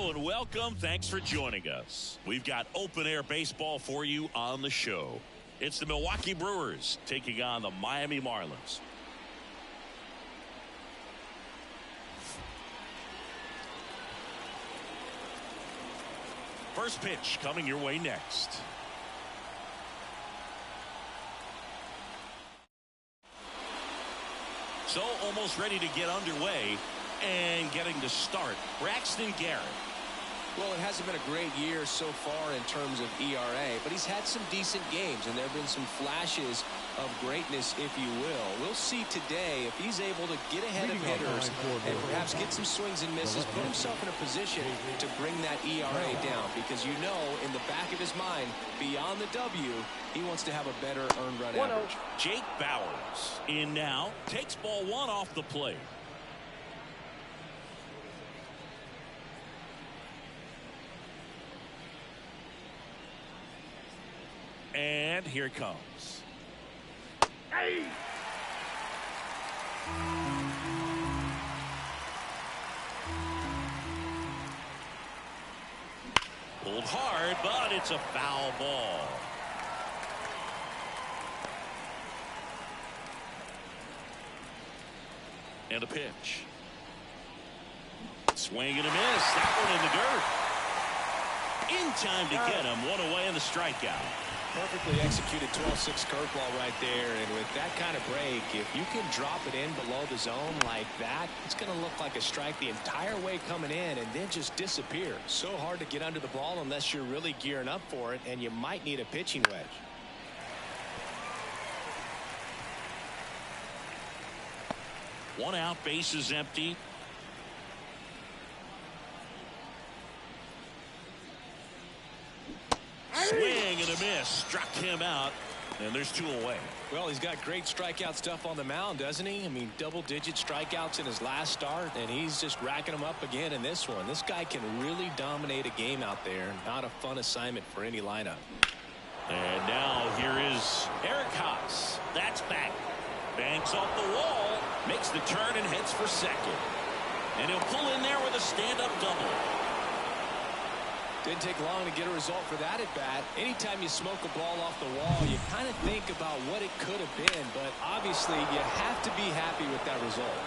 Hello and welcome. Thanks for joining us. We've got open-air baseball for you on the show. It's the Milwaukee Brewers taking on the Miami Marlins. First pitch coming your way next. So almost ready to get underway and getting to start, Braxton Garrett. Well, it hasn't been a great year so far in terms of ERA, but he's had some decent games, and there have been some flashes of greatness, if you will. We'll see today if he's able to get ahead of hitters and perhaps get some swings and misses, put himself in a position to bring that ERA down, because you know in the back of his mind, beyond the W, he wants to have a better earned run average. Jake Bauers in now, takes ball one off the plate. And here it comes. Hey! Pulled hard, but it's a foul ball. And a pitch. Swing and a miss. That one in the dirt. In time to get him. One away in the strikeout. Perfectly executed 12-6 curveball right there, and with that kind of break, if you can drop it in below the zone like that, it's going to look like a strike the entire way coming in and then just disappear. So hard to get under the ball unless you're really gearing up for it, and you might need a pitching wedge. One out, bases empty. Swing and a miss, struck him out, and there's two away. Well, he's got great strikeout stuff on the mound, doesn't he? I mean, double-digit strikeouts in his last start, and he's just racking them up again in this one. This guy can really dominate a game out there. Not a fun assignment for any lineup. And now here is Eric Haas. That's back. Banks off the wall, makes the turn and heads for second. And he'll pull in there with a stand-up double. Didn't take long to get a result for that at bat. Anytime you smoke a ball off the wall, you kind of think about what it could have been, but obviously you have to be happy with that result.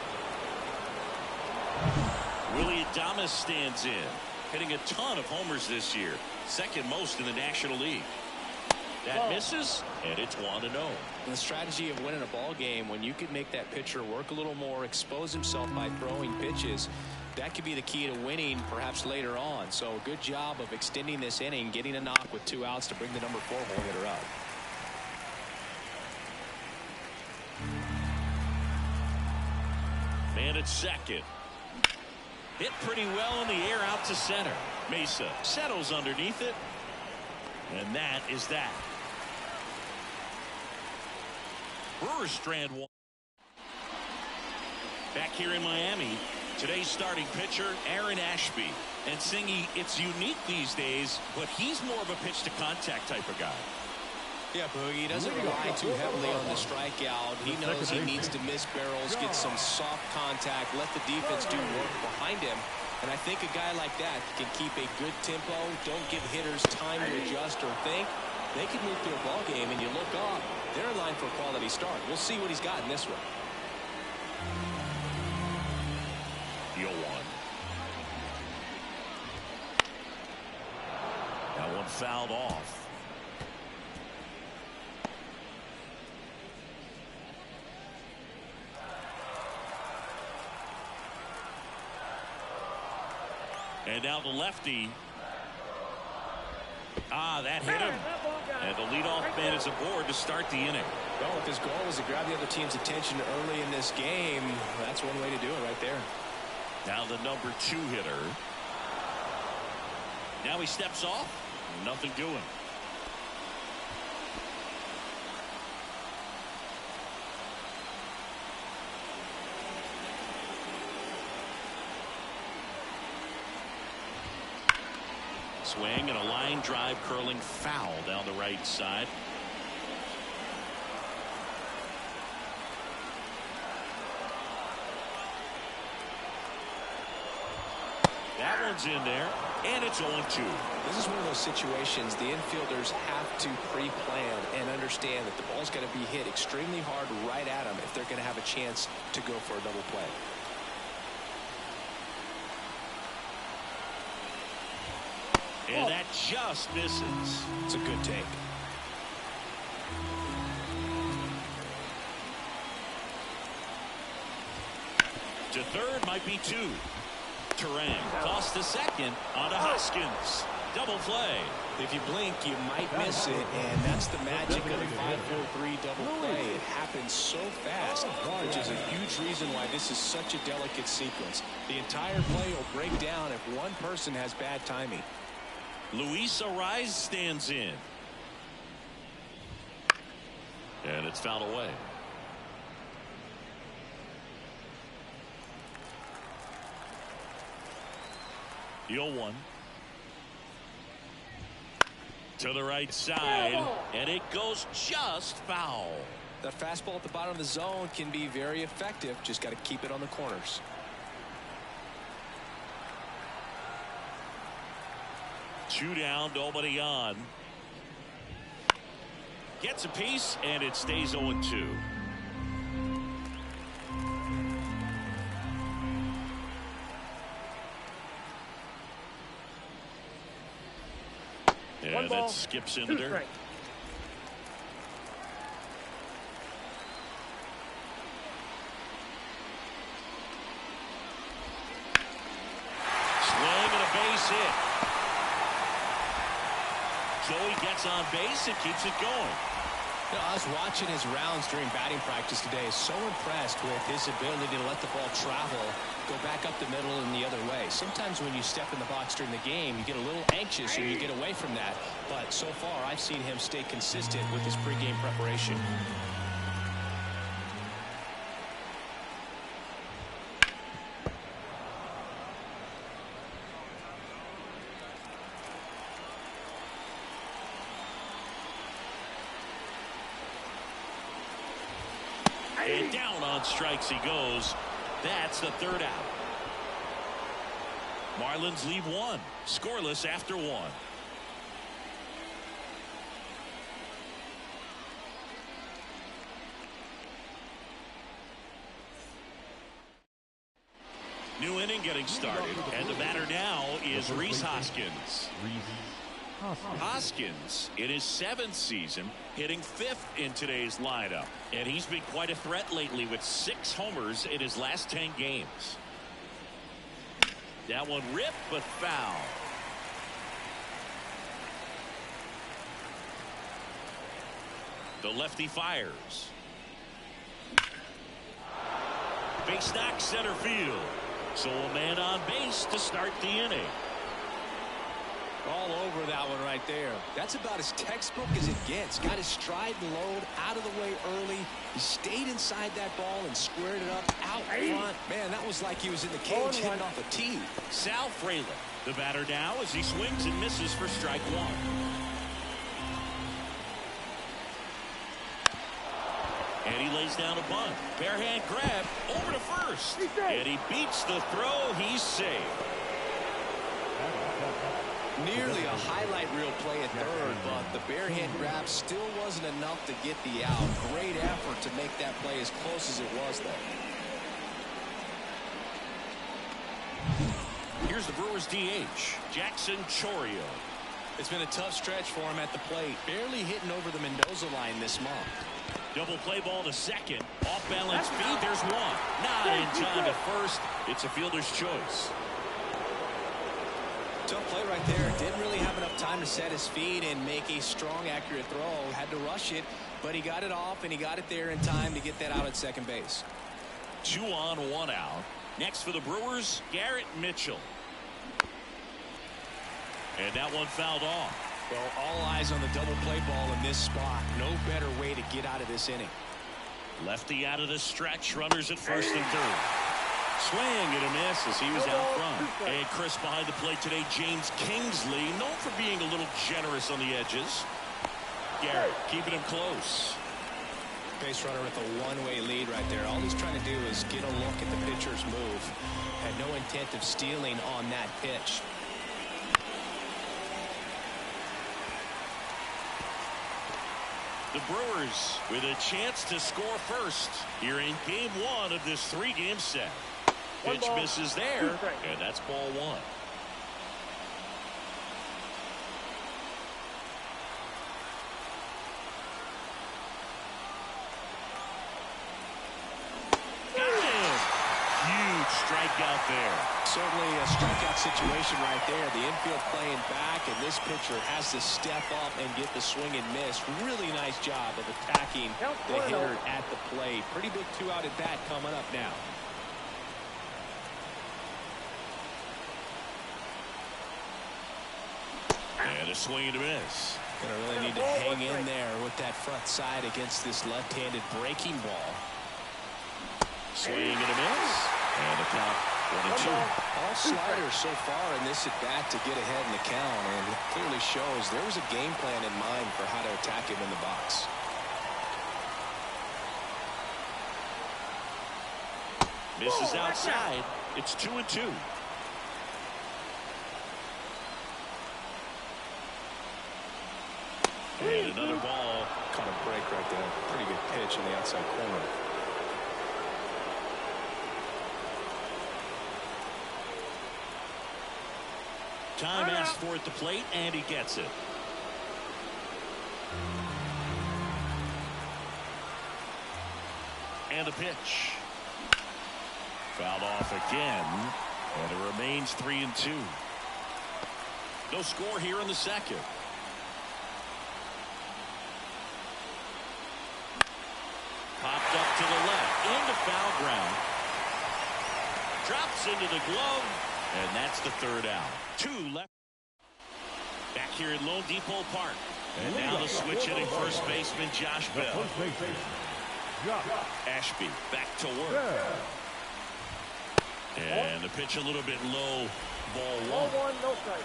Willie Adames stands in, hitting a ton of homers this year, second most in the National League. That misses, and it's 1-0. The strategy of winning a ball game, when you could make that pitcher work a little more, expose himself by throwing pitches, that could be the key to winning perhaps later on. So good job of extending this inning, getting a knock with 2 outs to bring the number 4 hole hitter up. Man at second. Hit pretty well in the air out to center. Mesa settles underneath it. And that is that. Brewers strand one. Back here in Miami, today's starting pitcher, Aaron Ashby. And Singy, it's unique these days, but he's more of a pitch-to-contact type of guy. Yeah, Boogie, he doesn't rely too heavily on the strikeout. He knows he needs to miss barrels, get some soft contact, let the defense do work behind him. And I think a guy like that can keep a good tempo, don't give hitters time to adjust or think. They can move through a ball game, and you look up, they're in line for a quality start. We'll see what he's got in this one. 0-1. That one fouled off. And now the lefty. That hit him. And the leadoff man is aboard to start the inning. Well, if his goal was to grab the other team's attention early in this game, that's one way to do it right there. Now the number 2 hitter. Now he steps off. Nothing doing. Swing and a line drive curling foul down the right side. That one's in there. And it's 0-2. This is one of those situations the infielders have to pre-plan and understand that the ball's got to be hit extremely hard right at them if they're going to have a chance to go for a double play. And that just misses. It's a good take. To third might be 2. Turang tossed to second onto Hoskins. Double play. If you blink, you might miss it, and that's the magic of the 5-4-3 double play. It happens so fast, which is a huge reason why this is such a delicate sequence. The entire play will break down if one person has bad timing. Luis Ariz stands in. And it's fouled away. The 0-1. To the right side, and it goes just foul. That fastball at the bottom of the zone can be very effective. Just got to keep it on the corners. Two down, nobody on. Gets a piece, and it stays 0-2. Yeah, that skips into there. Swing and a base hit. Joey gets on base and keeps it going. You know, I was watching his rounds during batting practice today. So impressed with his ability to let the ball travel, go back up the middle and the other way. Sometimes when you step in the box during the game, you get a little anxious and you get away from that. But so far, I've seen him stay consistent with his pregame preparation. And down on strikes he goes. That's the third out. Marlins leave one, scoreless after one. New inning getting started, and the batter now is Rhys Hoskins. Hoskins in his 7th season, hitting 5th in today's lineup, and he's been quite a threat lately with 6 homers in his last 10 games. That one ripped but foul. The lefty fires. Base knock center field. So a man on base to start the inning. All over that one right there. That's about as textbook as it gets. Got his stride and load out of the way early. He stayed inside that ball and squared it up out front. Man, that was like he was in the cage hitting off a tee. Sal Frelick, the batter now as he swings and misses for strike one. And he lays down a bunt. Bare hand grab over to first. And he beats the throw. He's safe. Nearly a highlight reel play at third, but the bare hand grab still wasn't enough to get the out. Great effort to make that play as close as it was, though. Here's the Brewers DH, Jackson Chourio. It's been a tough stretch for him at the plate. Barely hitting over the Mendoza line this month. Double play ball to second. Off balance feed. There's one. Not in time at first. It's a fielder's choice. Tough play right there. Didn't really have enough time to set his feet and make a strong, accurate throw. Had to rush it, but he got it off, and he got it there in time to get that out at second base. 2 on, 1 out. Next for the Brewers, Garrett Mitchell. And that one fouled off. Well, all eyes on the double play ball in this spot. No better way to get out of this inning. Lefty out of the stretch. Runners at first and third. Swing and a miss as he was out front. And Chris behind the plate today, James Kingsley, known for being a little generous on the edges. Garrett keeping him close. Base runner with a one-way lead right there. All he's trying to do is get a look at the pitcher's move. Had no intent of stealing on that pitch. The Brewers with a chance to score first here in game one of this three-game set. Pitch misses there, and that's ball one. Strikeout there. Certainly a strikeout situation right there. The infield playing back, and this pitcher has to step up and get the swing and miss. Really nice job of attacking the hitter at the plate. Pretty big two-out at bat coming up now. And a swing and a miss. Gonna really need to hang in there with that front side against this left-handed breaking ball. Swing and a miss. And a count 1-2. All sliders so far in this at-bat to get ahead in the count, and it clearly shows there was a game plan in mind for how to attack him in the box. Misses outside. It's 2-2. And another ball. Caught a break right there. Pretty good pitch in the outside corner. Time asked for at the plate, and he gets it. And a pitch. Fouled off again, and it remains 3-2. No score here in the second. Popped up to the left, into foul ground. Drops into the glove, and that's the third out. Two left. Back here at Lone Depot Park. And now the switch hitting first baseman Josh Bell. Ashby back to work. And the pitch a little bit low. Ball one. No strike.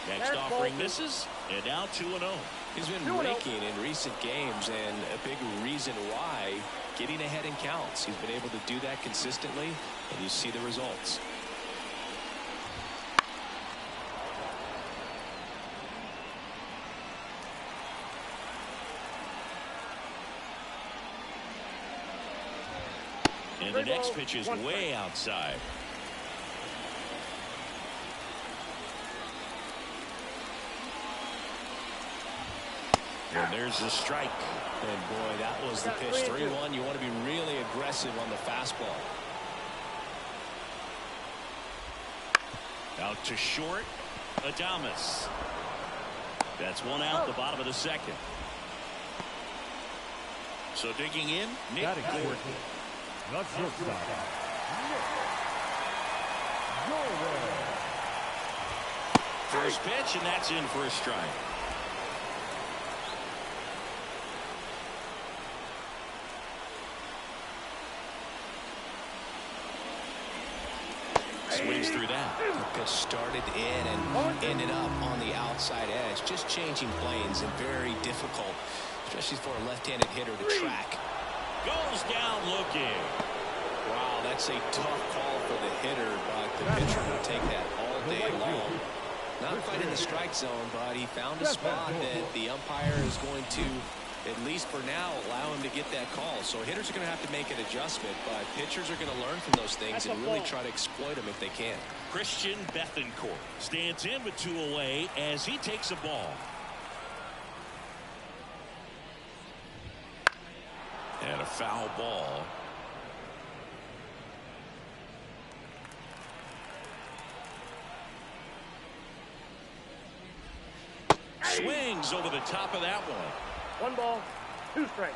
Next offering misses. And now 2-0. He's been raking in recent games, and a big reason why, getting ahead in counts. He's been able to do that consistently, and you see the results. And the next pitch is way outside. And there's the strike. And boy, that was the pitch. 3-1. You want to be really aggressive on the fastball. Out to short. Adames. That's one out the bottom of the second. So digging in, Nick Gordon. First pitch, and that's in for a strike. Swings through that. The pitch started in and ended up on the outside edge. Just changing planes and very difficult, especially for a left-handed hitter to track. Goes down looking. Wow, that's a tough call for the hitter, but the pitcher will take that all day long. Not quite in the strike zone, but he found a spot that the umpire is going to, at least for now, allow him to get that call. So hitters are going to have to make an adjustment, but pitchers are going to learn from those things and really try to exploit them if they can. Christian Bethancourt stands in with 2 away as he takes a ball. And a foul ball. Swings over the top of that one. 1 ball, 2 strikes.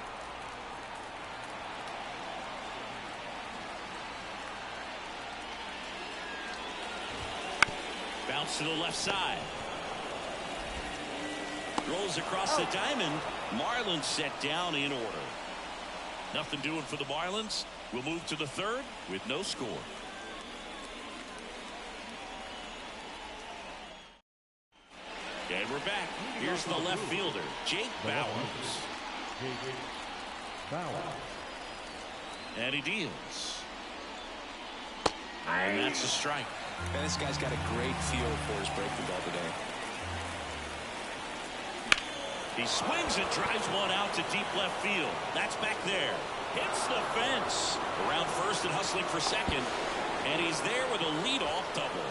Bounce to the left side. Rolls across the diamond. Marlins set down in order. Nothing doing for the Marlins. We'll move to the third with no score. And we're back. Here's the left fielder, Jake Bauers. And he deals. And that's a strike. And this guy's got a great feel for his breaking ball today. He swings and drives one out to deep left field. That's back there. Hits the fence. Around first and hustling for second. And he's there with a leadoff double.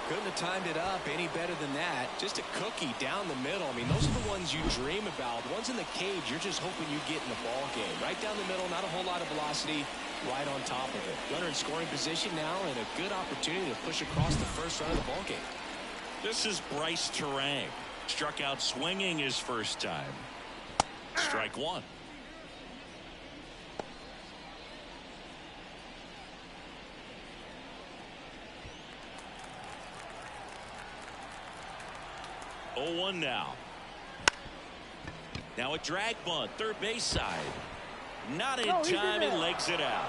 Couldn't have timed it up any better than that. Just a cookie down the middle. I mean, those are the ones you dream about. The ones in the cage, you're just hoping you get in the ball game. Right down the middle, not a whole lot of velocity, right on top of it. Runner in scoring position now, and a good opportunity to push across the first run of the ball game. This is Bryce Terang. Struck out swinging his first time. Strike one. Oh, 1 now. Now a drag bunt, third base side. Not in time, and legs it out.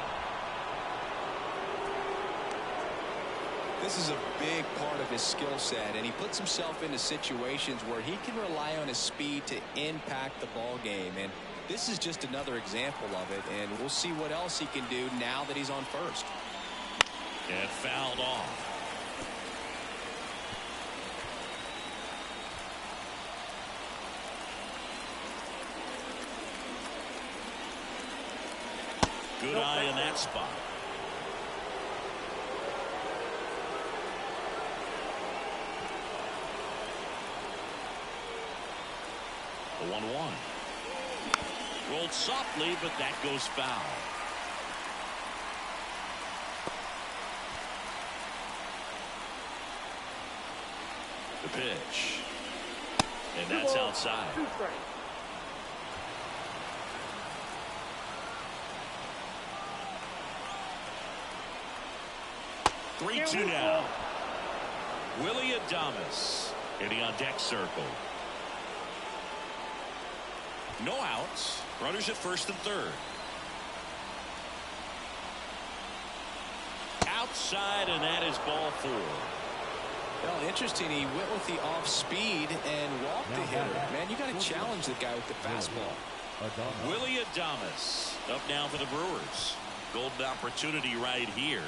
This is a big part of his skill set, and he puts himself into situations where he can rely on his speed to impact the ball game. And this is just another example of it, and we'll see what else he can do now that he's on first. And fouled off. Good eye in that spot. The 1-1. Rolled softly, but that goes foul. The pitch. And that's outside. 3-2 now. Willie Adames hitting on deck circle. No outs. Runners at first and third. Outside, and that is ball 4. Well, interesting. He went with the off speed and walked the hitter. Man, you got to challenge the guy with the fastball. Willie Adames up now for the Brewers. Golden opportunity right here.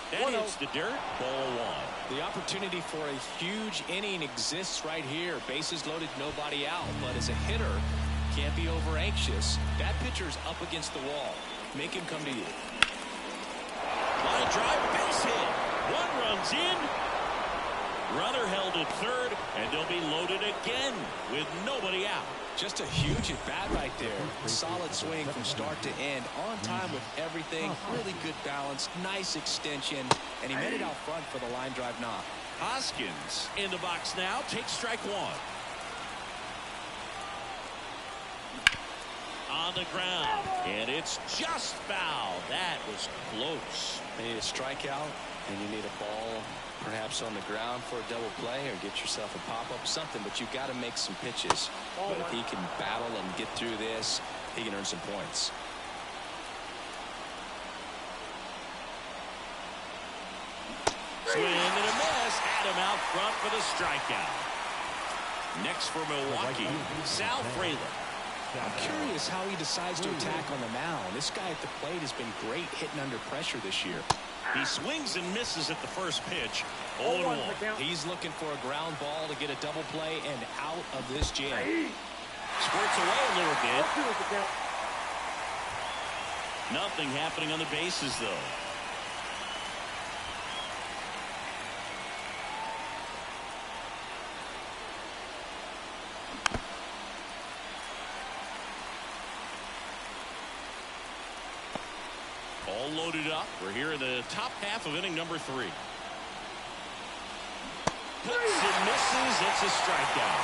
That hits the dirt. Ball 1. The opportunity for a huge inning exists right here. Bases loaded, nobody out. But as a hitter, can't be over anxious. That pitcher's up against the wall. Make him come to you. Line drive, base hit. One runs in. Runner held at third, and they'll be loaded again with nobody out. Just a huge at bat right there. Solid swing from start to end. On time with everything. Really good balance. Nice extension. And he made it out front for the line drive knock. Hoskins in the box now. Takes strike 1. On the ground. And it's just foul. That was close. You need a strikeout, and you need a ball perhaps on the ground for a double play, or get yourself a pop-up, something, but you've got to make some pitches. But if he can battle and get through this, he can earn some points. Swing and a miss. Adam out front for the strikeout. Next for Milwaukee, Sal Frelick. I'm curious how he decides to attack on the mound. This guy at the plate has been great hitting under pressure this year. He swings and misses at the first pitch. 0-1. He's looking for a ground ball to get a double play and out of this jam. Squirts away a little bit. Nothing happening on the bases, though. All loaded up. We're here in the top half of inning number 3. Cuts and misses. It's a strikeout.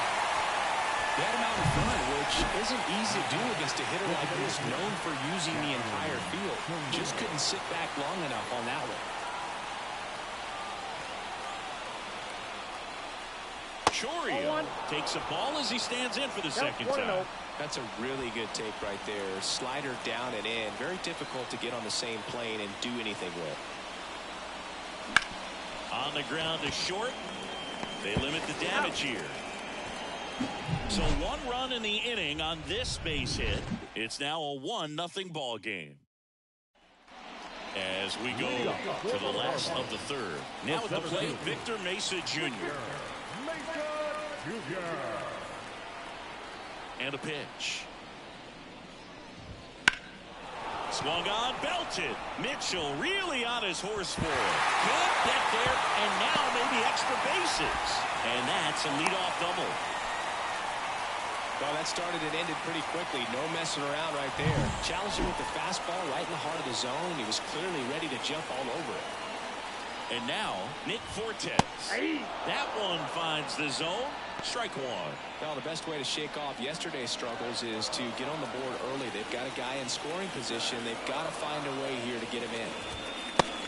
They had him out in front, which isn't easy to do against a hitter like this, known for using the entire field. Just couldn't sit back long enough on that one. Chorio takes a ball as he stands in for the second time. That's a really good take right there. Slider down and in. Very difficult to get on the same plane and do anything with. On the ground to short. They limit the damage here. So 1 run in the inning on this base hit. It's now a 1-0 ball game. as we go to the last of the third. Now at the plate, Victor Mesa Jr. And a pitch. Swung on, belted. Mitchell really on his horse for it. Can't get there, and now maybe extra bases. And that's a leadoff double. Well, that started and ended pretty quickly. No messing around right there. Challenged him with the fastball right in the heart of the zone. He was clearly ready to jump all over it. And now, Nick Fortes. That one finds the zone. Strike one. Well, the best way to shake off yesterday's struggles is to get on the board early. They've got a guy in scoring position. They've got to find a way here to get him in.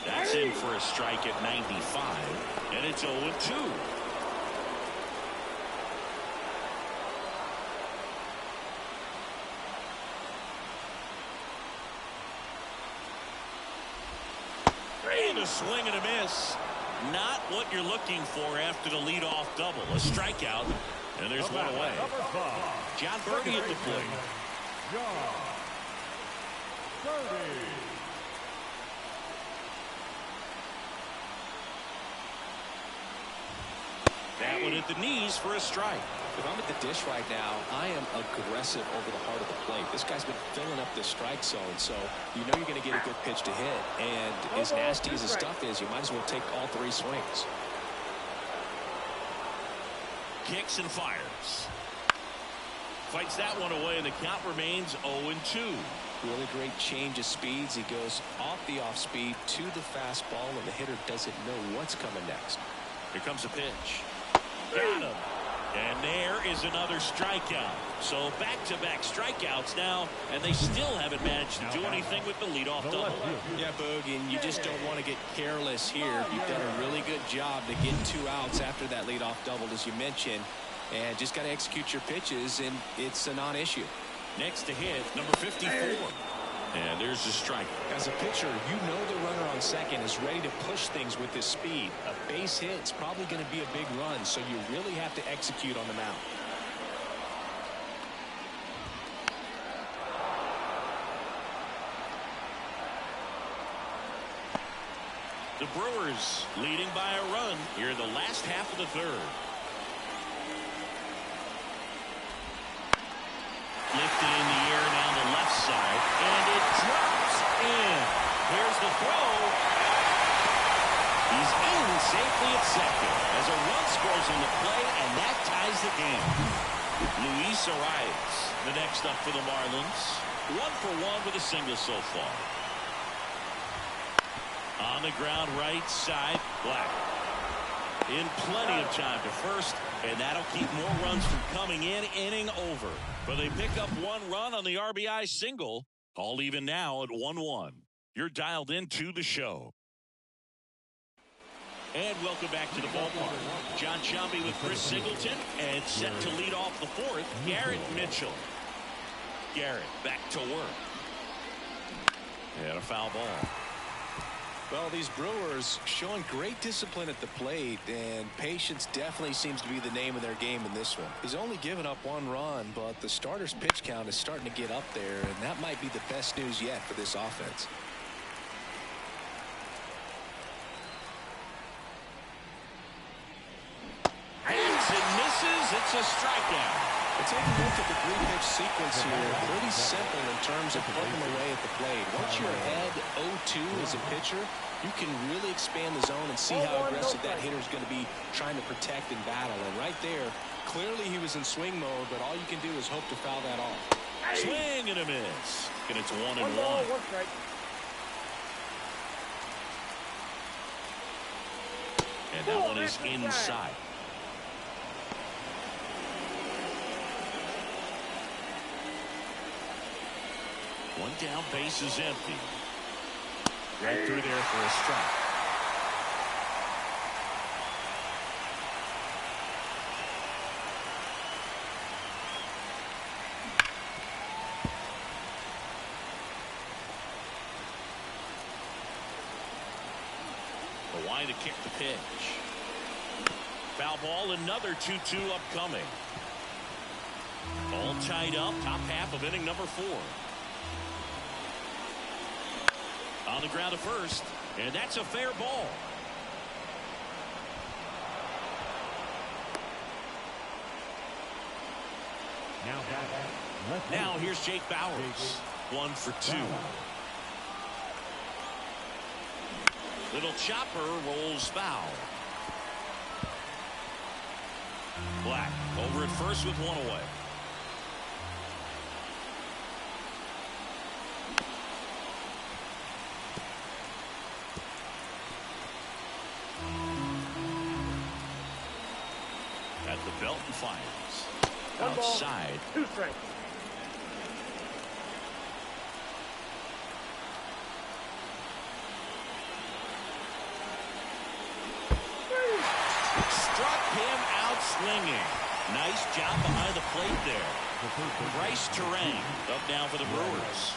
That's in for a strike at 95. And it's 0-2. And a swing and a miss. Not what you're looking for after the leadoff double. A strikeout, and there's one away. John Birdie at the plate. That one at the knees for a strike. If I'm at the dish right now, I am aggressive over the heart of the plate. This guy's been filling up the strike zone, so you know you're going to get a good pitch to hit. And as nasty as the stuff is, you might as well take all three swings. Kicks and fires. Fights that one away, and the count remains 0-2. Really great change of speeds. He goes off the off speed to the fastball, and the hitter doesn't know what's coming next. Here comes a pitch. Got him. And there is another strikeout. So back-to-back strikeouts now, and they still haven't managed to do anything with the leadoff double. Yeah, Boog, and you just don't want to get careless here. You've done a really good job to get 2 outs after that leadoff double, as you mentioned, and just got to execute your pitches, and it's a non-issue. Next to hit, number 54. And there's the strike. As a pitcher, you know the runner on second is ready to push things with his speed. A base hit is probably going to be a big run, so you really have to execute on the mound. The Brewers leading by a run here in the last half of the third. Lifted in the air down the left side, and it drops in. Here's the throw. He's in safely at second as a run scores in the play, and that ties the game. Luis Arias, the next up for the Marlins. 1 for 1 with a single so far. On the ground right side, Black. In plenty of time to first, and that'll keep more runs from coming in, inning over. But they pick up 1 run on the RBI single. All even now at 1-1. You're dialed into the show. And welcome back to the ballpark. John Shelby with Chris Singleton, and set to lead off the fourth, Garrett Mitchell. Garrett back to work. And a foul ball. Well, these Brewers showing great discipline at the plate, and patience definitely seems to be the name of their game in this one. He's only given up 1 run, but the starter's pitch count is starting to get up there, and that might be the best news yet for this offense. Hangs and misses. It's a strikeout. But take a look at the 3-pitch sequence here. Pretty simple in terms of plugging away at the plate. Once you're ahead 0-2 as a pitcher, you can really expand the zone and see how aggressive that hitter is going to be trying to protect and battle. And right there, clearly he was in swing mode, but all you can do is hope to foul that off. Swing and a miss. And it's 1-1. And that one is inside. One down, base is empty. Right through there for a strike. The line to kick the pitch. Foul ball, another 2-2 upcoming. All tied up, top half of inning number 4. On the ground to first, and that's a fair ball. Now here's Jake Bauers. 1 for 2. Little chopper rolls foul. Black over at first with 1 away. At the belt and fires. Outside. 2 strikes. Struck him out swinging. Nice job behind the plate there. Bryce Terang up now for the Brewers.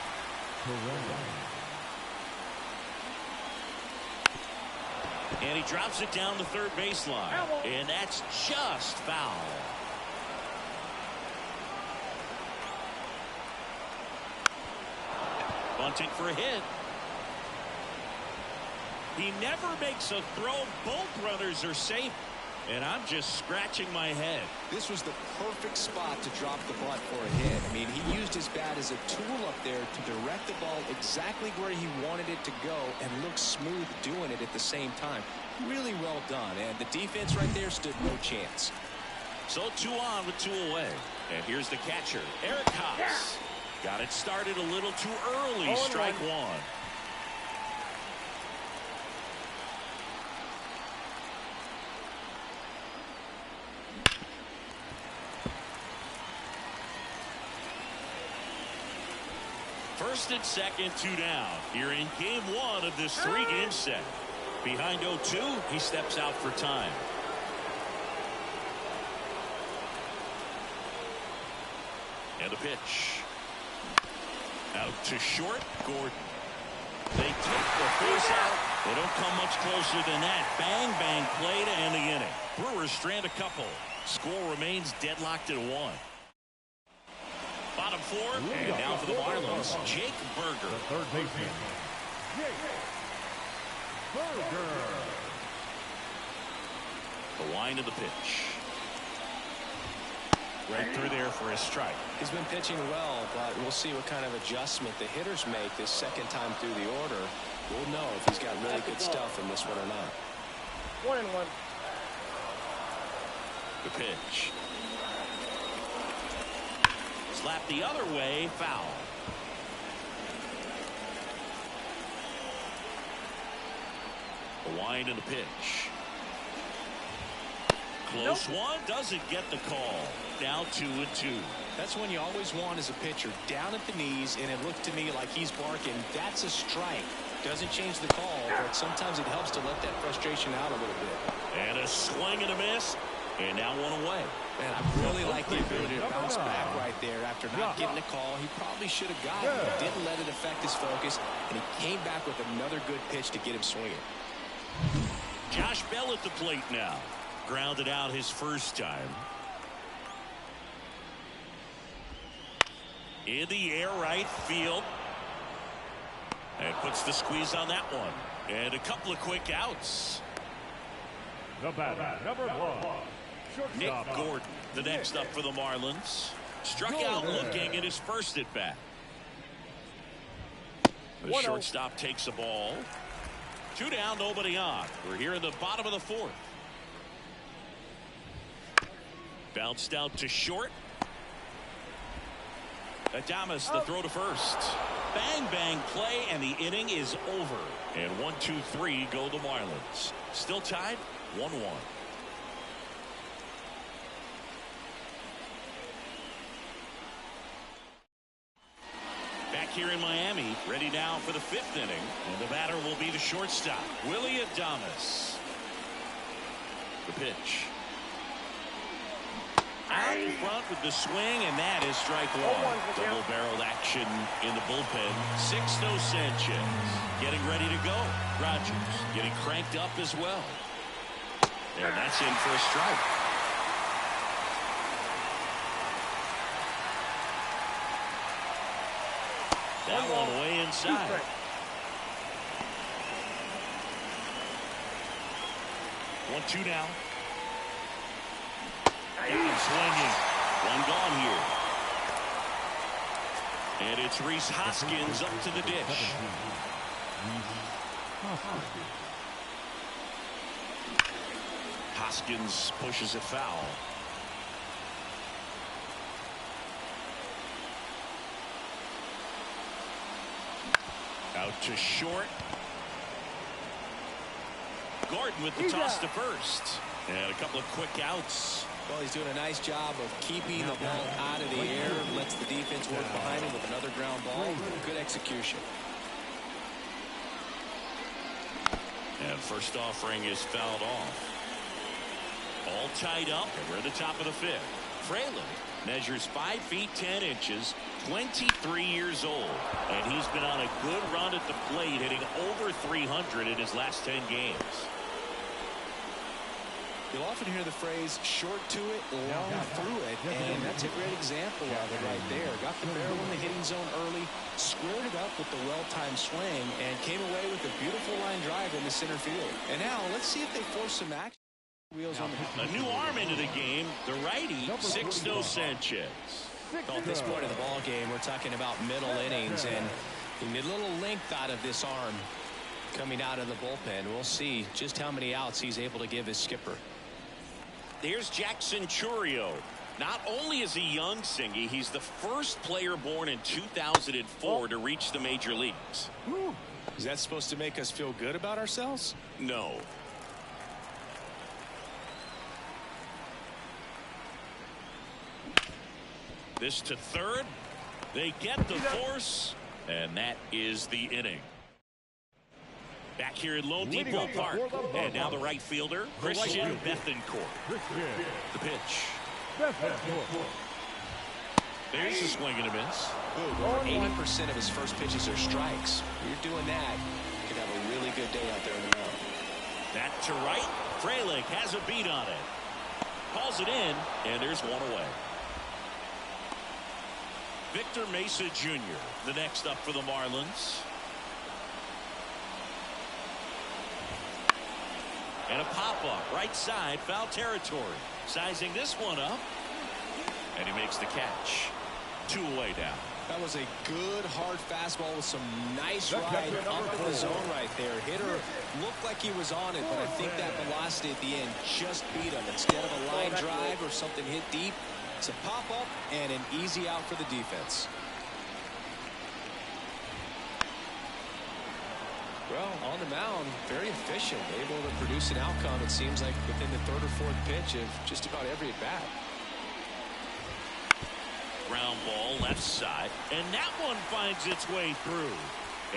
And he drops it down the third baseline. And that's just foul. Bunting for a hit. He never makes a throw. Both runners are safe. And I'm just scratching my head. This was the perfect spot to drop the bunt for a hit. I mean, he used his bat as a tool up there to direct the ball exactly where he wanted it to go and look smooth doing it at the same time. Really well done. And the defense right there stood no chance. So 2 on with 2 away. And here's the catcher, Eric Haas. Got it started a little too early. Strike 1. First and second, 2 down. Here in game 1 of this 3-game set. Behind 0-2, he steps out for time. And a pitch. Out to short, Gordon. They take the force out. They don't come much closer than that. Bang, bang play to end the inning. Brewers strand a couple. Score remains deadlocked at 1. Bottom 4, and now for the Marlins, Jake Burger. The third baseman, Jake Burger. The wind of the pitch. Right through there for a strike. He's been pitching well, but we'll see what kind of adjustment the hitters make this second time through the order. We'll know if he's got really good stuff in this one or not. 1-1. The pitch. Slap the other way, foul. The wind and the pitch. Close one, doesn't get the call. Now 2-2. That's when you always want as a pitcher, down at the knees, and it looked to me like he's barking, that's a strike. Doesn't change the call, but sometimes it helps to let that frustration out a little bit. And a swing and a miss, and now 1 away. Man, I really like the ability to bounce back right there after not getting a call. He probably should have gotten it, didn't let it affect his focus, and he came back with another good pitch to get him swinging. Josh Bell at the plate now. Grounded out his first time. In the air, right field. And puts the squeeze on that one. And a couple of quick outs. The batter, number 1, Nick Gordon, the next up for the Marlins. Struck out looking at his first at bat. The shortstop takes a ball. 2 down, nobody on. We're here in the bottom of the 4th. Bounced out to short. Adames, the throw to first. Bang, bang play, and the inning is over. And 1-2-3 go the Marlins. Still tied, 1-1. Back here in Miami, ready now for the 5th inning. And the batter will be the shortstop, Willie Adames. The pitch. Out in front with the swing, and that is strike 1. Double-barreled action in the bullpen. Sixto Sanchez getting ready to go. Rogers getting cranked up as well. And that's in for a strike. That one way inside. 1-2 now. Got him swinging. One gone here. And it's Rhys Hoskins up to the dish. Hoskins pushes it foul. Out to short. Gordon with the toss to first. And a couple of quick outs. Well, he's doing a nice job of keeping the ball out of the air. Lets the defense work behind him with another ground ball. Good execution. And first offering is fouled off. All tied up, and we're at the top of the fifth. Fraley measures 5 feet 10 inches, 23 years old, and he's been on a good run at the plate, hitting over 300 in his last 10 games. You'll often hear the phrase short to it, long through it, and that's a great example of it right there. Got the barrel in the hitting zone early, squared it up with the well-timed swing, and came away with a beautiful line drive in the center field. And now let's see if they force some action. Wheels on the a new arm into the game, the righty, Sixto Sanchez. Well, at this point of the ball game, we're talking about middle innings, and you need a little length out of this arm coming out of the bullpen. We'll see just how many outs he's able to give his skipper. There's Jackson Chourio. Not only is he young, Singy, he's the first player born in 2004 to reach the major leagues. Is that supposed to make us feel good about ourselves? No. This to third. They get the force, and that is the inning. Back here at Lone Depot Park, and now the right fielder, Christian Bethancourt. The pitch. There's a swing and a miss. Over 80% of his first pitches are strikes. You're doing that, you could have a really good day out there in the mound. That to right. Frelick has a beat on it. Calls it in, and there's one away. Victor Mesa Jr., the next up for the Marlins. And a pop-up, right side, foul territory. Sizing this one up. And he makes the catch. 2 away now. That was a good, hard fastball with some nice ride up the zone right there. Hitter looked like he was on it, but I think that velocity at the end just beat him. Instead of a line drive or something hit deep, it's a pop-up and an easy out for the defense. Well, on the mound, very efficient, able to produce an outcome, it seems like, within the third or fourth pitch of just about every at-bat. Ground ball left side, and that one finds its way through,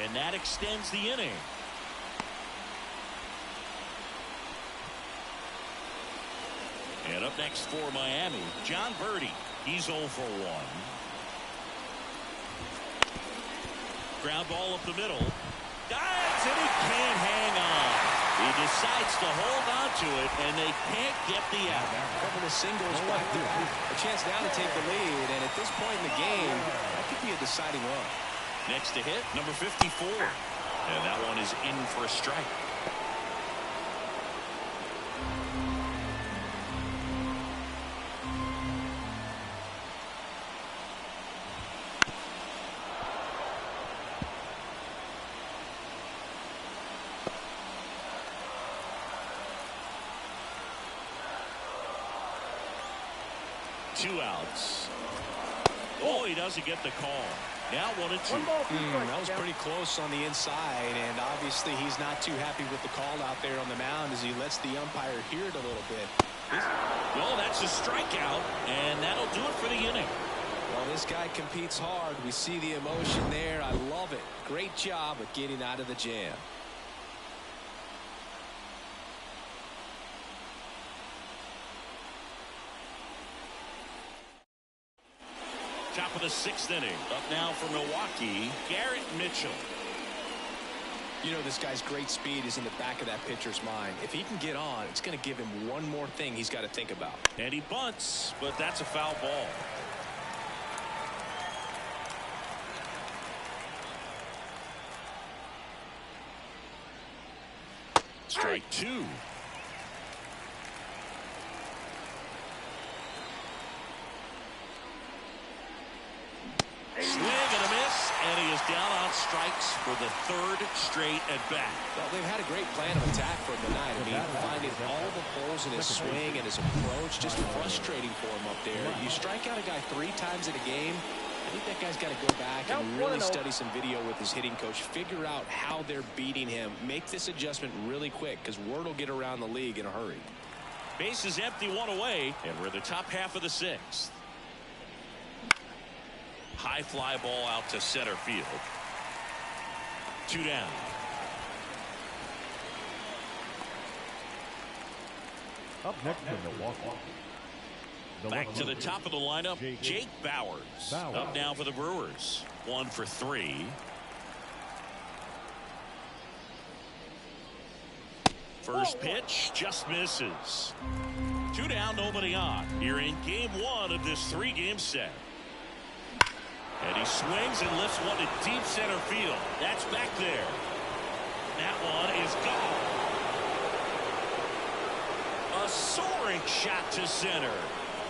and that extends the inning. And up next for Miami, John Birdie. He's 0 for 1. Ground ball up the middle. Dives, and he can't hang on. He decides to hold on to it, and they can't get the out. Couple of singles back there. A chance now to take the lead, and at this point in the game, that could be a deciding run. Next to hit, number 54. And that one is in for a strike. Two outs. Oh, he doesn't get the call. Now 1 and 2. That was pretty close on the inside, and obviously he's not too happy with the call out there on the mound as he lets the umpire hear it a little bit. Well, that's a strikeout, and that'll do it for the inning. Well, this guy competes hard. We see the emotion there. I love it. Great job of getting out of the jam. Top of the 6th inning. Up now for Milwaukee, Garrett Mitchell. You know, this guy's great speed is in the back of that pitcher's mind. If he can get on, it's going to give him one more thing he's got to think about. And he bunts, but that's a foul ball. Strike 2. strikes for the third straight at bat. Well, they've had a great plan of attack for him tonight. I mean, finding all the holes in his swing and his approach, just frustrating for him up there. You strike out a guy 3 times in a game, I think that guy's got to go back and really study some video with his hitting coach, figure out how they're beating him, make this adjustment really quick, because word will get around the league in a hurry. Base is empty, 1 away, and we're the top half of the 6th. High fly ball out to center field. 2 down. Up next in Milwaukee. Back to the top of the lineup, Jake Bauers. Up now for the Brewers. 1 for 3. First pitch just misses. 2 down, nobody on. You're in game 1 of this 3-game set. And he swings and lifts one to deep center field. That's back there. That one is gone. A soaring shot to center.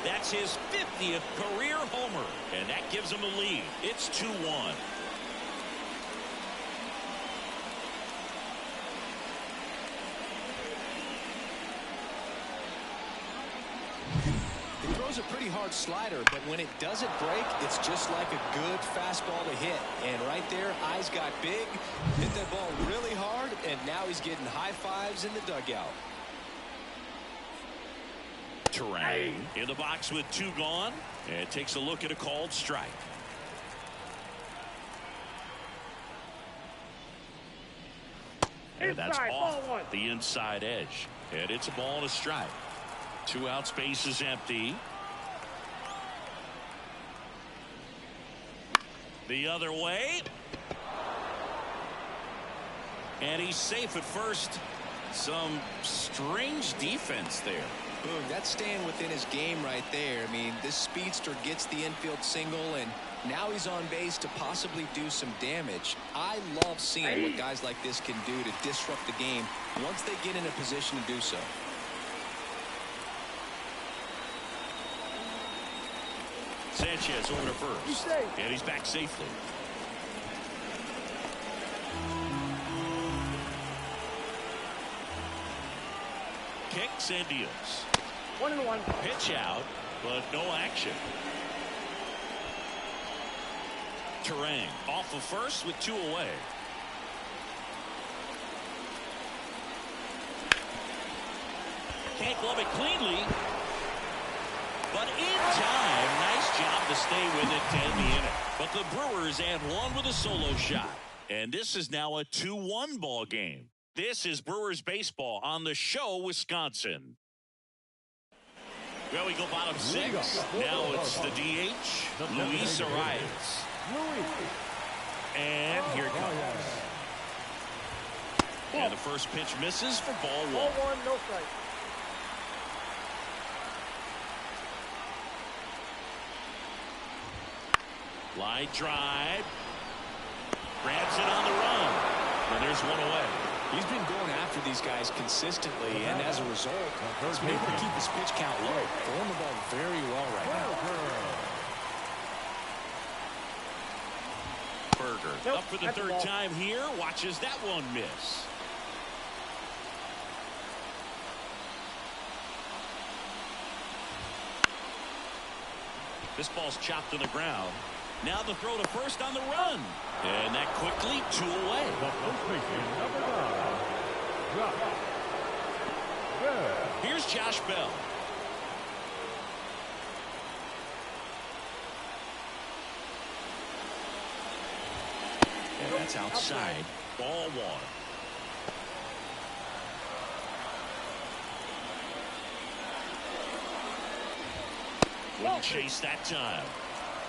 That's his 50th career homer, and that gives him a lead. It's 2-1. He throws a pretty hard slider, but when it doesn't break, it's just like a good fastball to hit. And right there, eyes got big, hit that ball really hard, and now he's getting high fives in the dugout. Terrain in the box with 2 gone, and takes a look at a called strike. And that's off the inside edge, and it's a ball and a strike. 2 outs, base is empty. The other way, and he's safe at first. Some strange defense there. Boom, that's staying within his game right there. I mean, this speedster gets the infield single, and now he's on base to possibly do some damage. I love seeing what guys like this can do to disrupt the game once they get in a position to do so. Sanchez over to first, and he's back safely. Kicks and deals. 1-1. Pitch out, but no action. Terrain off of first with 2 away. Can't glove it cleanly, but in time. Nice job to stay with it to end the inning. But the Brewers add 1 with a solo shot, and this is now a 2-1 ball game. This is Brewers baseball on the show, Wisconsin. Well, we go bottom 6. Now it's the DH, Luis Arias. And here it comes. And the first pitch misses for ball 1. Ball 1, no strike. Line drive. Grabs it on the run. And there's 1 away. He's been going after these guys consistently, and as a result, he's been able to keep his pitch count low. Throwing the ball very well right now. Berger up for the 3rd time here. Watches that one miss. This ball's chopped to the ground. Now the throw to first on the run. And that quickly 2 away. Here's Josh Bell. And that's outside. Ball 1. Wouldn't chase that time.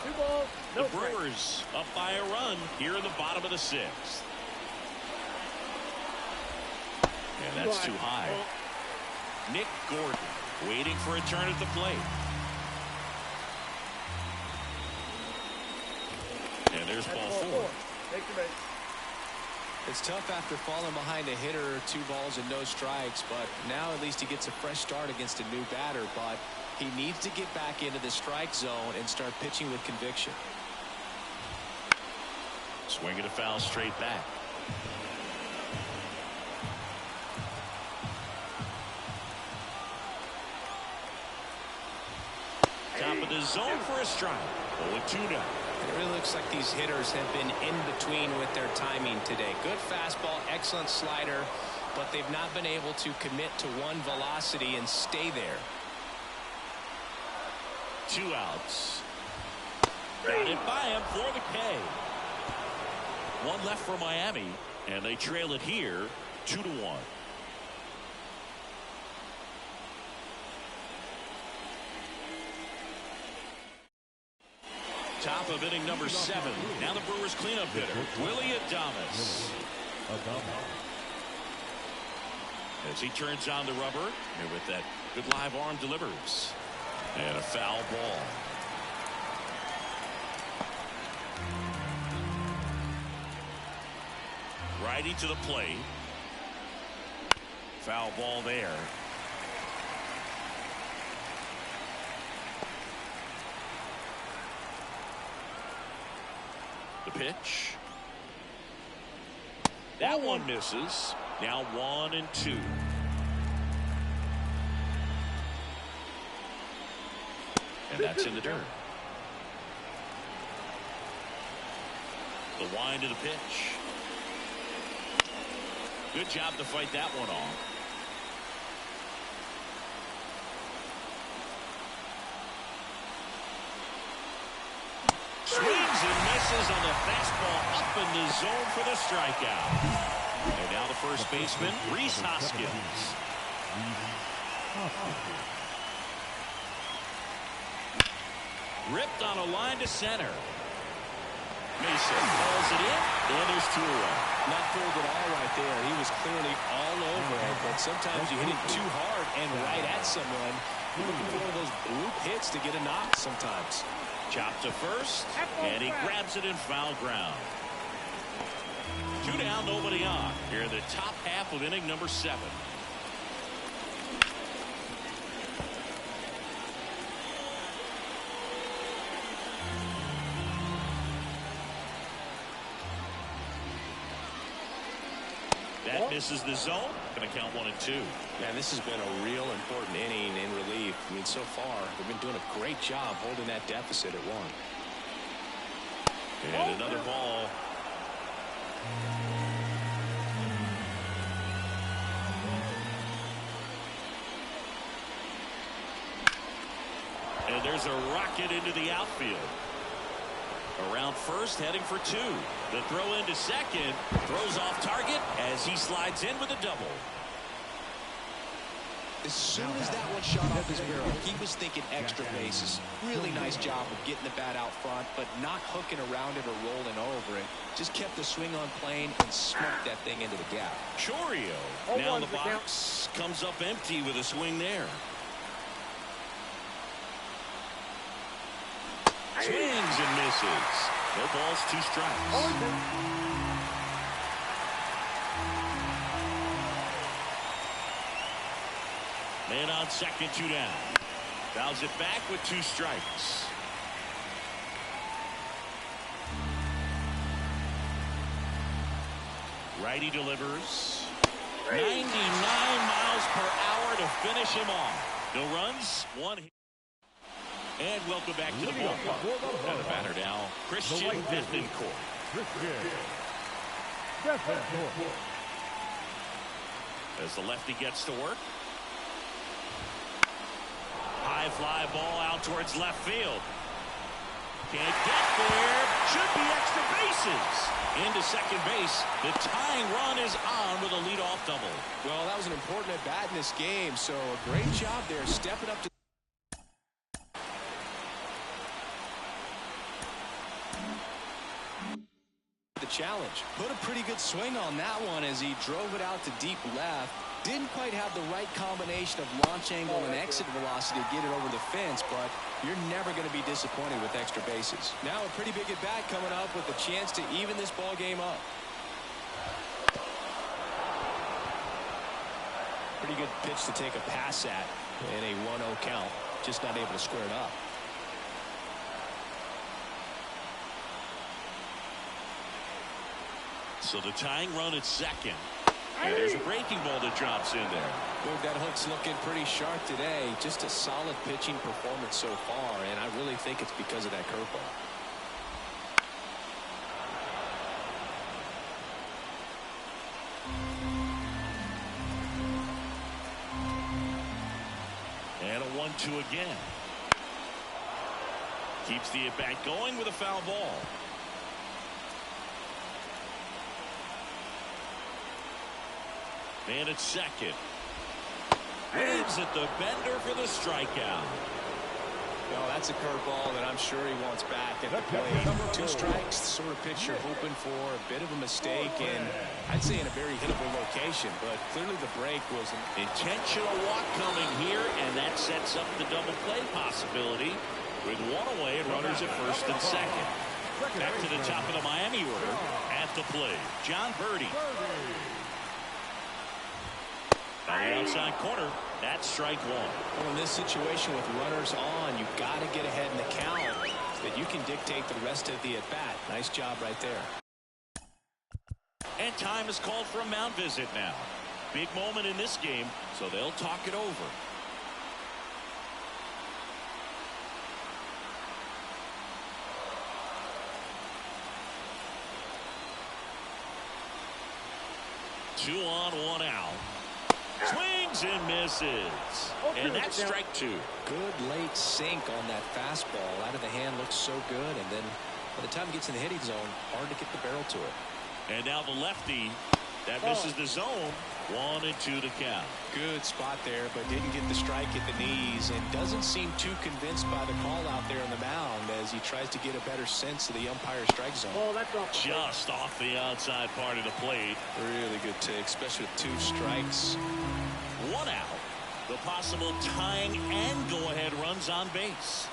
2 balls, no the Brewers up by a run here in the bottom of the 6th. And that's too high. Nick Gordon waiting for a turn at the plate. And there's ball 4. Take the base. It's tough after falling behind a hitter, 2 balls and no strikes, but now at least he gets a fresh start against a new batter. But he needs to get back into the strike zone and start pitching with conviction. Swinging a foul straight back. Top of the zone for a strike. 0-2 now. It really looks like these hitters have been in between with their timing today. Good fastball, excellent slider, but they've not been able to commit to one velocity and stay there. 2 outs. Got it by him for the K. 1 left for Miami, and they trail it here 2-1. Top of inning number 7. Now the Brewers cleanup hitter, Willie Adames. As he turns on the rubber, and with that good live arm delivers. And a foul ball. Righty to the plate. Foul ball there. The pitch. That one misses. Now 1-2. And that's in the dirt. The wind of the pitch. Good job to fight that one off. Swings and misses on the fastball up in the zone for the strikeout. And now the first baseman, Rhys Hoskins. Ripped on a line to center. Mason calls it in, and there's 2 away. Not pulled at all right there. He was clearly all over it, but sometimes you hit it too hard and right at someone. You're looking for one of those bloop hits to get a knock sometimes. Chopped to first, and he grabs it in foul ground. 2 down, nobody on. Here in the top half of inning number 7. That misses the zone. Going to count 1-2. Man, this has been a real important inning in relief. I mean, so far, they've been doing a great job holding that deficit at 1. And another ball. And there's a rocket into the outfield. Around first, heading for 2. The throw into second, throws off target as he slides in with a double. As soon as that one shot off his barrel, he was thinking extra bases. Really nice job of getting the bat out front, but not hooking around it or rolling over it. Just kept the swing on plane and smoked that thing into the gap. Chorio now in the box, comes up empty with a swing there. Swings and misses. No balls, 2 strikes. Man on second, 2 down. Fouls it back with 2 strikes. Righty delivers. 99 miles per hour to finish him off. No runs, 1 hit. And welcome back to the ballpark. And the batter now, Christian Bethencourt. As the lefty gets to work. High fly ball out towards left field. Can't get there. Should be extra bases. Into second base. The tying run is on with a leadoff double. Well, that was an important at bat in this game, so a great job there stepping up to the challenge. Put a pretty good swing on that one as he drove it out to deep left. Didn't quite have the right combination of launch angle and exit velocity to get it over the fence, but you're never going to be disappointed with extra bases. Now a pretty big at bat coming up with a chance to even this ball game up. Pretty good pitch to take a pass at in a 1-0 count. Just not able to square it up. So the tying run at second. And there's a breaking ball that drops in there. Well, that hook's looking pretty sharp today. Just a solid pitching performance so far, and I really think it's because of that curveball. And a 1-2 again. Keeps the at-bat going with a foul ball. Man at second. Waves at the bender for the strikeout. Well, that's a curveball that I'm sure he wants back at the plate. 2 strikes, the sort of pitch you're hoping for. A bit of a mistake, and I'd say in a very hittable location, but clearly the break was an intentional walk coming here, and that sets up the double play possibility with 1 away and runners at first and second. Back to the top of the Miami order at the plate, John Birdie. On the outside corner, that's strike 1. Well, in this situation with runners on, you've got to get ahead in the count so that you can dictate the rest of the at-bat. Nice job right there. And time is called for a mound visit now. Big moment in this game, so they'll talk it over. Two on, 1 out. Swings and misses. And that's strike 2. Good late sink on that fastball. Out of the hand, looks so good. And then by the time it gets in the hitting zone, hard to get the barrel to it. And now the lefty that misses the zone. 1-2 to count. Good spot there, but didn't get the strike at the knees and doesn't seem too convinced by the call out there on the mound as he tries to get a better sense of the umpire's strike zone. Oh, that's off. Just off the outside part of the plate. Really good take, especially with 2 strikes. 1 out. The possible tying and go-ahead runs on base.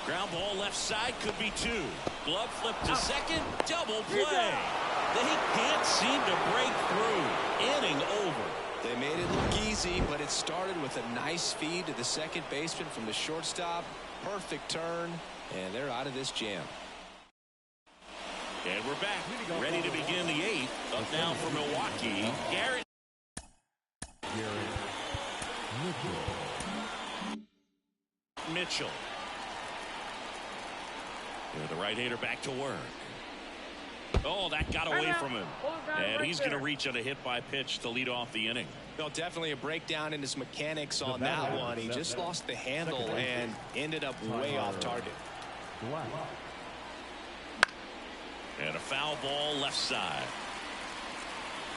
Ground ball left side, could be 2. Glove flip to second, double play. They can't seem to break through. Inning over. They made it look easy, but it started with a nice feed to the second baseman from the shortstop. Perfect turn, and they're out of this jam. And we're back, ready to begin the 8th. Up now for Milwaukee, Garrett Mitchell. The right-hander back to work. Oh, that got away from him. And he's going to reach on a hit by pitch to lead off the inning. Well, definitely a breakdown in his mechanics on that one. He just lost the handle and ended up way off target. And a foul ball left side.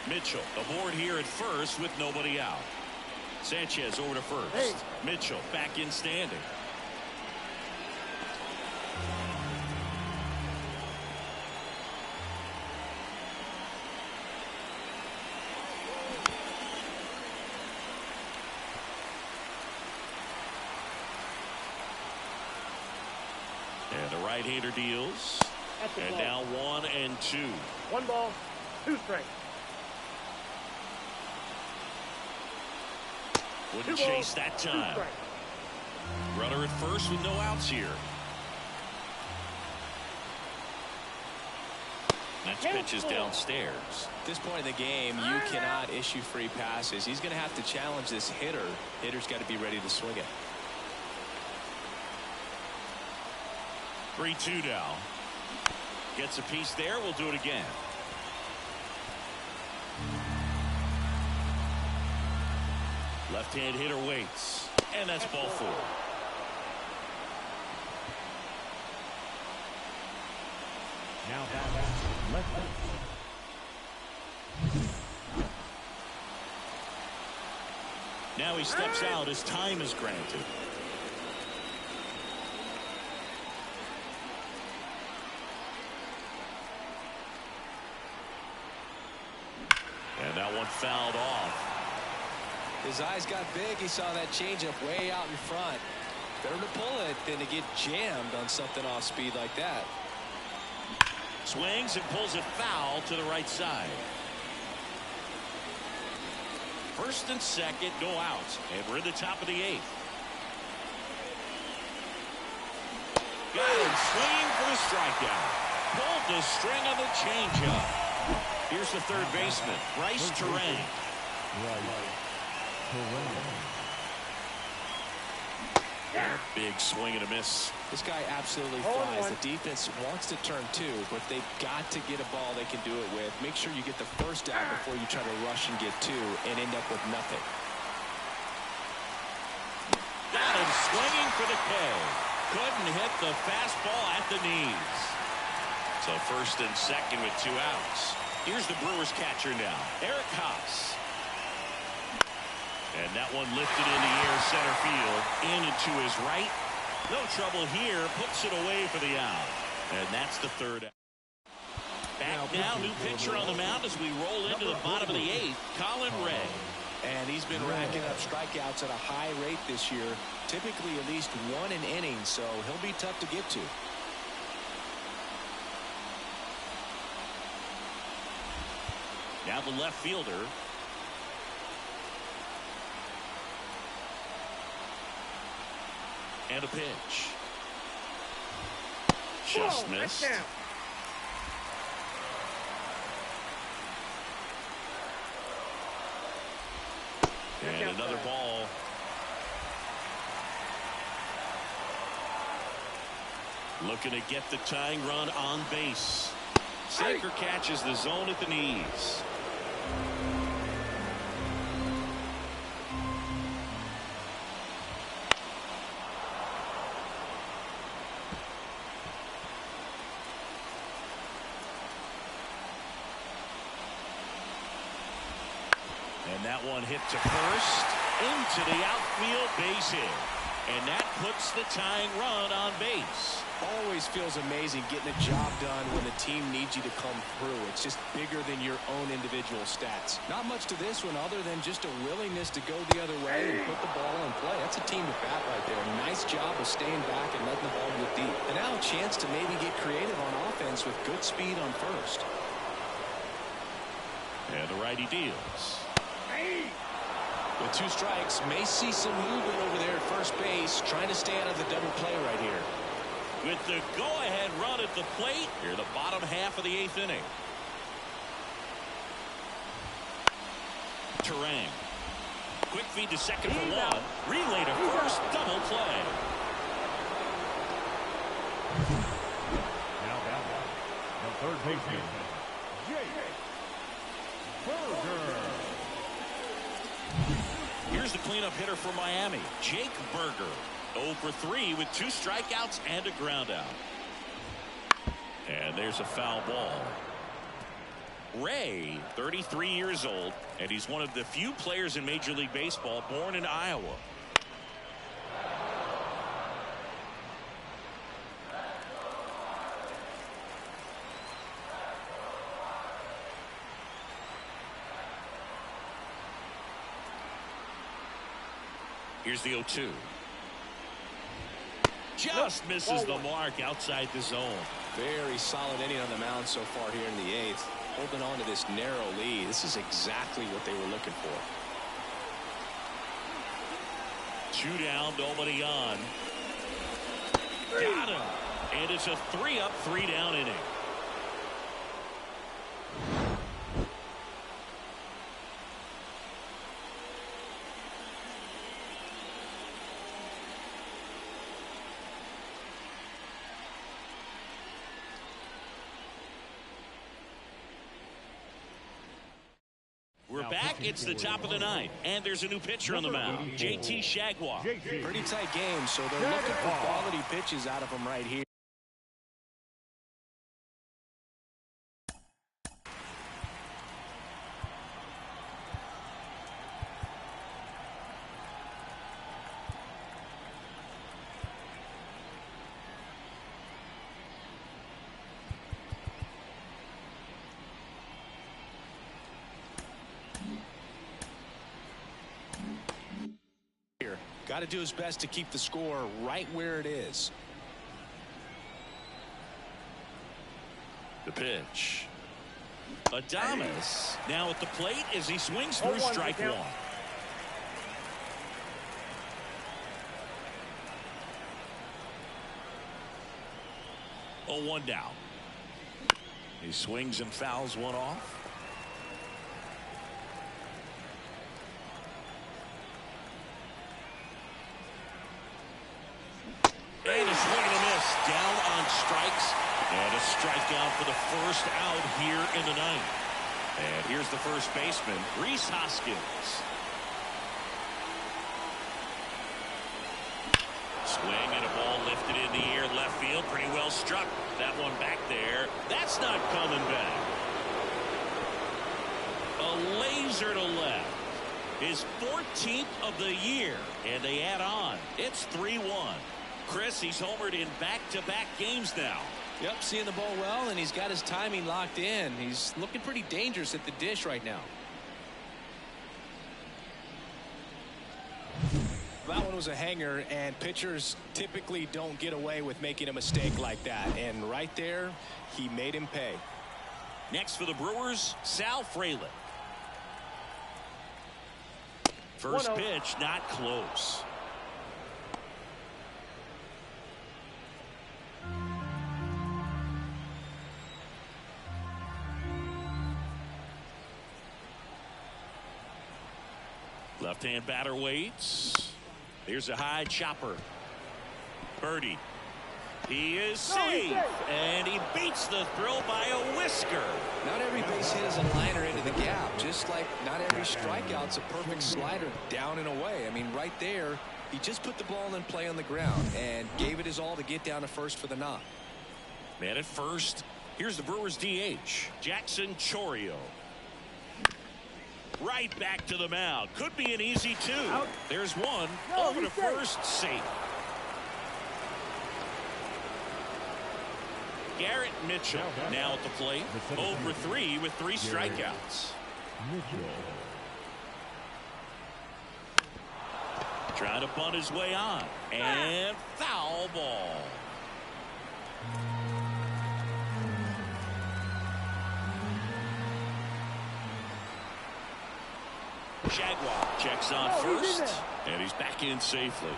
Mitchell aboard here at first with nobody out. Sanchez over to first. Mitchell back in standing. And the right-hander deals. And now 1-2. 1 ball, 2 strikes. Wouldn't chase that time. Runner at first with no outs here. Next pitch is downstairs. At this point in the game, you cannot issue free passes. He's going to have to challenge this hitter. Hitter's got to be ready to swing it. 3-2 now. Gets a piece there. We'll do it again. Left-hand hitter waits. And that's ball 4. Now left. Now he steps out as time is granted. And that one fouled off. His eyes got big. He saw that changeup way out in front. Better to pull it than to get jammed on something off speed like that. Swings and pulls it foul to the right side. First and second, no outs, and we're in the top of the 8th. Got him swinging for the strikeout. Pulled the string on the changeup. Here's the third baseman, Bryce Terang. Big swing and a miss. This guy absolutely flies. The defense wants to turn 2, but they've got to get a ball they can do it with. Make sure you get the first out before you try to rush and get 2 and end up with nothing. Got him swinging for the K. Couldn't hit the fastball at the knees. So first and second with 2 outs. Here's the Brewers catcher now, Eric Haas. And that one lifted in the air, center field, in and to his right. No trouble here, puts it away for the out. And that's the third out. Back now, new pitcher on the mound as we roll into the bottom of the 8th, Colin Ray. And he's been racking up strikeouts at a high rate this year, typically at least 1 an inning, so he'll be tough to get to. Now the left fielder. And a pitch. Just missed. And another ball. Looking to get the tying run on base. Sinker catches the zone at the knees. And that one hit to first, into the outfield, base hit. And that puts the tying run on base. Always feels amazing getting a job done when the team needs you to come through. It's just bigger than your own individual stats. Not much to this one other than just a willingness to go the other way and put the ball in play. That's a team at bat right there. Nice job of staying back and letting the ball get deep. And now a chance to maybe get creative on offense with good speed on first. And the righty deals. With 2 strikes, may see some movement over there at first base, trying to stay out of the double play right here. With the go-ahead run at the plate, here the bottom half of the 8th inning. Terang. Quick feed to second for 1. Relay to first, double play. Now batting, the third baseman, Jake Burger. Here's the cleanup hitter for Miami, Jake Burger. 0 for 3 with 2 strikeouts and a ground out. And there's a foul ball. Ray, 33 years old, and he's one of the few players in Major League Baseball born in Iowa. Here's the 0-2. Just misses the mark outside the zone. Very solid inning on the mound so far here in the 8th. Holding on to this narrow lead. This is exactly what they were looking for. 2 down, nobody on. Got him. And it's a 3-up, 3-down inning. We're back. It's the top of the 9th, and there's a new pitcher on the mound, JT Shagwar. Pretty tight game, so they're looking for quality pitches out of him right here. Got to do his best to keep the score right where it is. The pitch. Adames now at the plate as he swings through strike one. 0-1 down. He swings and fouls one off. And a swing and a miss. Down on strikes. And a strikeout for the first out here in the ninth. And here's the first baseman, Rhys Hoskins. Swing and a ball lifted in the air, left field, pretty well struck. That one back there. That's not coming back. A laser to left. His 14th of the year, and they add on. It's 3-1. Chris, he's homered in back-to-back games now. Yep, seeing the ball well, and he's got his timing locked in. He's looking pretty dangerous at the dish right now. That one was a hanger, and pitchers typically don't get away with making a mistake like that. And right there, he made him pay. Next for the Brewers, Sal Frelick. First pitch, not close. Left-hand batter waits. Here's a high chopper. Birdie. He is safe. And he beats the throw by a whisker. Not every base hit is a liner into the gap. Just like not every strikeout's a perfect slider down and away. I mean, right there, he just put the ball in play on the ground and gave it his all to get down to first for the knock. Man at first. Here's the Brewers DH, Jackson Chourio. Right back to the mound. Could be an easy two. Out. There's one. Over to first. Safe. Garrett Mitchell now at the plate. 0-for-3 with 3 strikeouts. Trying to bunt his way on. And foul ball. Jaguar checks on first, and he's back in safely.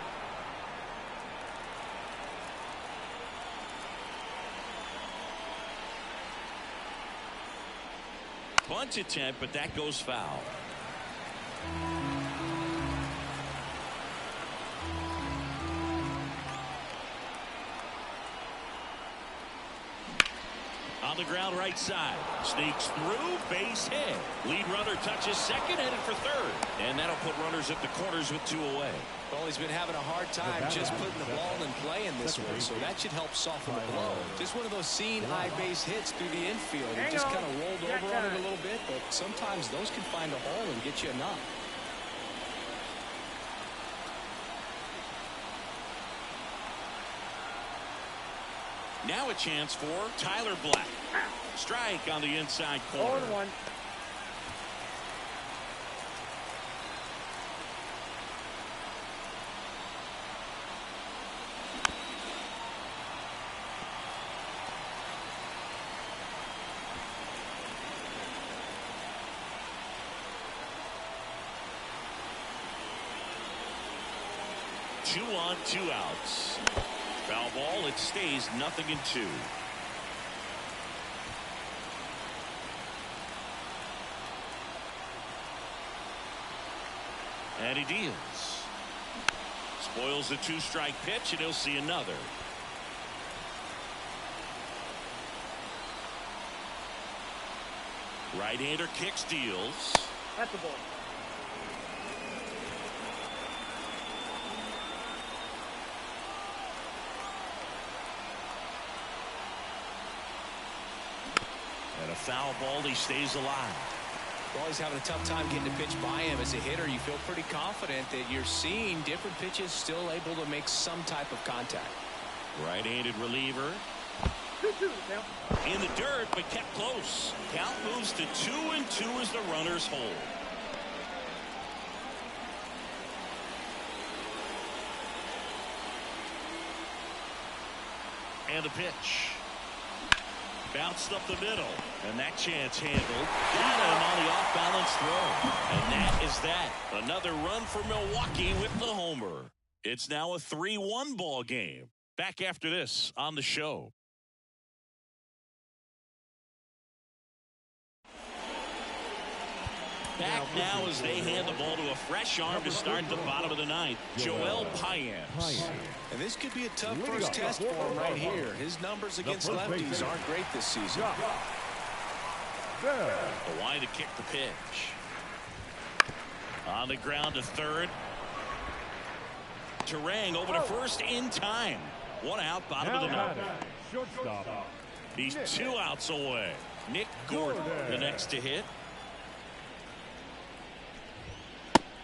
Bunt attempt, but that goes foul. On the ground right side. Sneaks through, base hit. Lead runner touches second, headed for third. And that'll put runners at the corners with 2 away. Well, he's been having a hard time just putting the ball in play in this one, so that should help soften the blow. Just one of those seeing high base hits through the infield. He just kind of rolled over on it a little bit, but sometimes those can find a hole and get you a knock. Now a chance for Tyler Black. Strike on the inside corner. 0-1. Two on, 2 outs. Foul ball, it stays 0-2. And he deals. Spoils the 2-strike pitch, and he'll see another. Right-hander kicks, deals. That's the ball. And a foul ball, he stays alive. Well, he's having a tough time getting a pitch by him. As a hitter, you feel pretty confident that you're seeing different pitches still able to make some type of contact. Right-handed reliever. 2-2 now. In the dirt, but kept close. Count moves to 2-2 as the runners hold. And the pitch. Bounced up the middle. And that chance handled. Got him on the off-balance throw. And that is that. Another run for Milwaukee with the homer. It's now a 3-1 ball game. Back after this on the show. Back now as they hand the ball to a fresh arm to start the bottom of the ninth, Joel Payens. And this could be a tough first test for him right here. His numbers against lefties aren't great this season. Hawaii to kick the pitch. On the ground to third. Terang over to first in time. One out, bottom of the ninth. Shortstop. He's 2 outs away. Nick Gordon, the next to hit.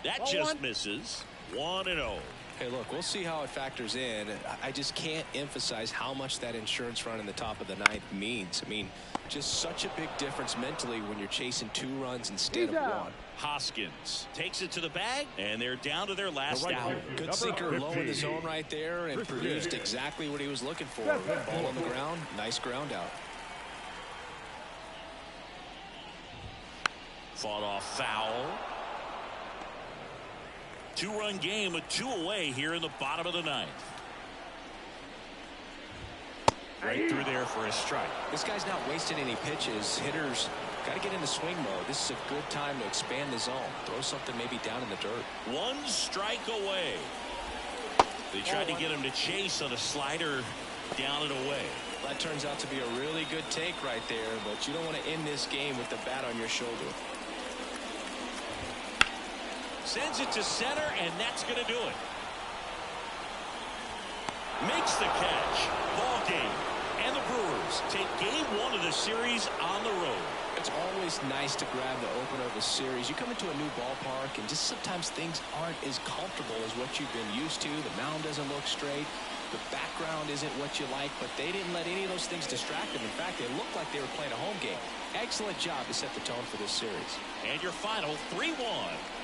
That just misses. 1-0. Hey, look, we'll see how it factors in. I just can't emphasize how much that insurance run in the top of the ninth means. I mean, just such a big difference mentally when you're chasing 2 runs instead of 1. Hoskins takes it to the bag, and they're down to their last out. Good sinker low in the zone right there and produced exactly what he was looking for. Ball on the ground, nice ground out. Fought off foul. 2-run game with 2 away here in the bottom of the ninth. Right through there for a strike. This guy's not wasting any pitches. Hitters got to get into swing mode. This is a good time to expand the zone. Throw something maybe down in the dirt. 1 strike away. They tried to get him to chase on a slider down and away. That turns out to be a really good take right there, but you don't want to end this game with the bat on your shoulder. Sends it to center, and that's going to do it. Makes the catch. Ball game. And the Brewers take game 1 of the series on the road. It's always nice to grab the opener of a series. You come into a new ballpark, and just sometimes things aren't as comfortable as what you've been used to. The mound doesn't look straight. The background isn't what you like, but they didn't let any of those things distract them. In fact, they looked like they were playing a home game. Excellent job to set the tone for this series. And your final 3-1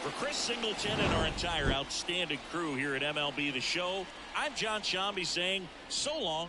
for Chris Singleton and our entire outstanding crew here at MLB The Show. I'm John Shambi saying so long.